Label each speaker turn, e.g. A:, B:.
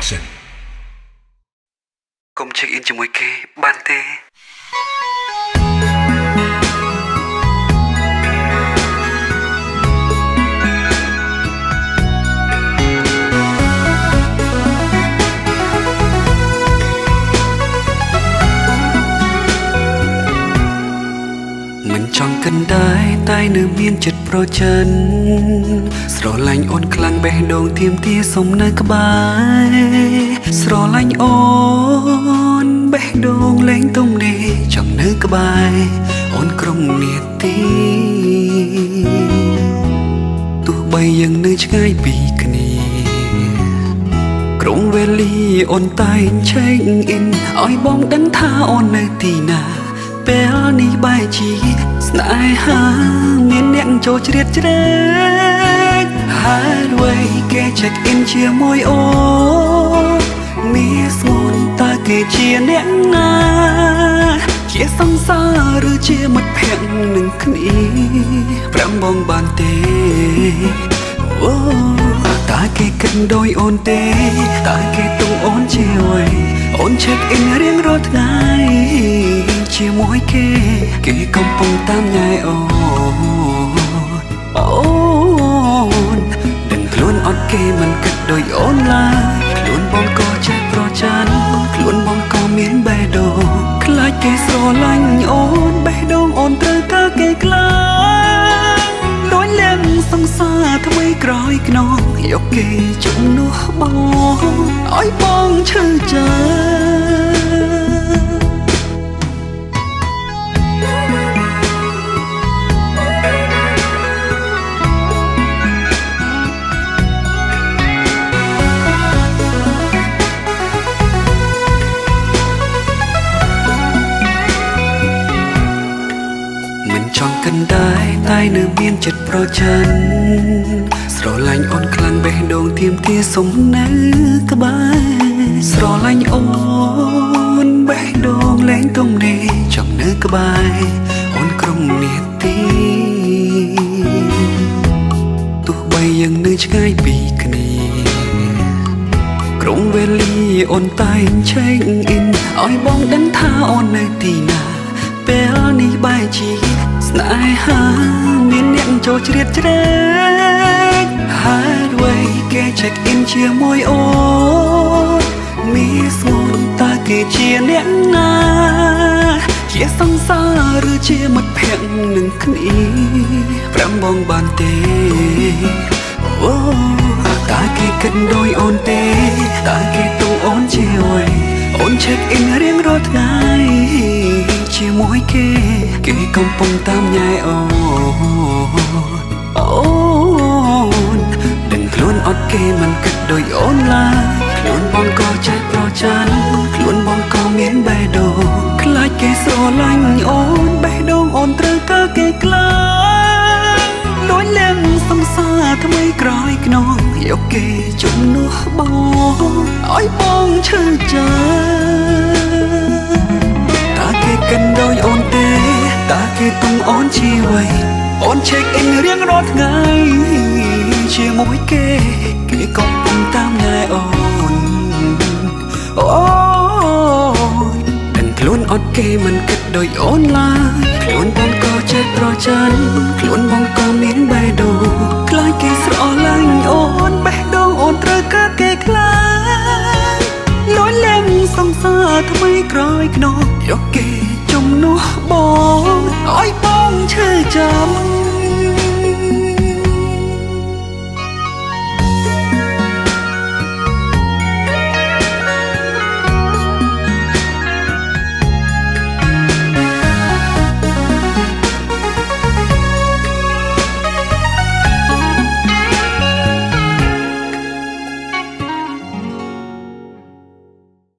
A: Production
B: កុំ check in ជាមួយគេបានទេមិនចង់កិនដែរតែនៅមានចិត្តប្រចិនស្រឡាញ់អូនខ្លាំងបេះដូងទៀមទាសុំនៅក្បែរស្រឡាញ់អូនបេះដូងលែងទំនេរចង់នៅក្បែរអូនក្រុមនាទីទោះបីយើងនៅឆ្ងាយពីគ្នាក្រុងវេលាអូនតែង check in ឲ្យបងដឹងថាអូននៅទីណាពេលនេះបែរជាស្នេហាមានអ្នកចូលជ្រៀតជ្រែកហើយអ្វីគេ check in ជាមួយអូនមានស្ងួនតើគេជាអ្នកណាជាសង្សារឬជាមិត្តភក្តិនឹងគ្នាប្រាំបងបានទេអូតើគេគិតដោយអូនទេតើគេទុំអូនជាអ្វីអូន check in រៀងរាល់ថ្ងៃជាមួយគេកំពុងតាមញ៉ែអូនដឹងខ្លួនអត់គេមិនគិតដោយអូនឡើយខ្លួនបងក៏ចេះប្រច័ណ្ឌខ្លួនបងក៏មានបេះដូងខ្លាចគេស្រឡាញ់អូនបេះដូងអូនត្រូវការគេខ្លាំងដូចលៀងសង្សារថ្មីក្រោយខ្នងយកគេជំនួសបងឲ្យបងឈឺចិត្តចង់កិនដែរតែនៅមានចិត្តប្រចិនស្រឡាញ់អូនខ្លាំងបេះដូងទៀមទាសុំនៅក្បែរស្រឡាញ់អូនបេះដូងលែងទំនេរចង់នៅក្បែរអូនក្រុមនាទីទោះបីយើងនៅឆ្ងាយពីគ្នាក្រុងវេលាអូនតែង check in ឲ្យបងដឹងថាអូននៅទីណាពេលនេះបែរជាស្នេហាមានអ្នកចូលជ្រៀតជ្រែកហើយអ្វីគេ check in ជាមួយអូនមានស្ងួនតើគេជាអ្នកណាជាសង្សារឬជាមិត្តភក្តិនឹងគ្នាប្រាំបងបានទេអូតើគេគិតដោយអូនទេតើគេទុំអូនជាអ្វីអូន check in រៀងរាល់ថ្ងៃជាមួយគេកំពុងតាមញ៉ែអូនដឹងខ្លួនអត់គេមិនគិតដោយអូនឡើយខ្លួនបងក៏ចេះប្រច័ណ្ឌខ្លួនបងក៏មានបេះដូងខ្លាចគេស្រឡាញ់អូនបេះដូងអូនត្រូវការគេខ្លាំងដូចលៀងសង្សារថ្មីក្រោយខ្នងយកគេជំនួសបងឲ្យបងឈឺចិត្តគេកិនដោយអូនទេតើគេទុំអូនជាអ្វីអូន check in រៀងរាល់ថ្ងៃជាមួយគេកំពុងតាមញ៉ែអូនដឹងខ្លួនអត់គេមិនគិតដោយអូនឡើយខ្លួនបងក៏ចេះប្រច័ណ្ឌខ្លួនបងក៏មានបេះដូងខ្លាចគេស្រឡាញ់អូនបេះដូងអូនត្រូវការគេខ្លាំងលួចលៀងសង្សារថ្មីក្រោយខ្នងយកគេជំនួសបងឲ្យបងឈឺចាំ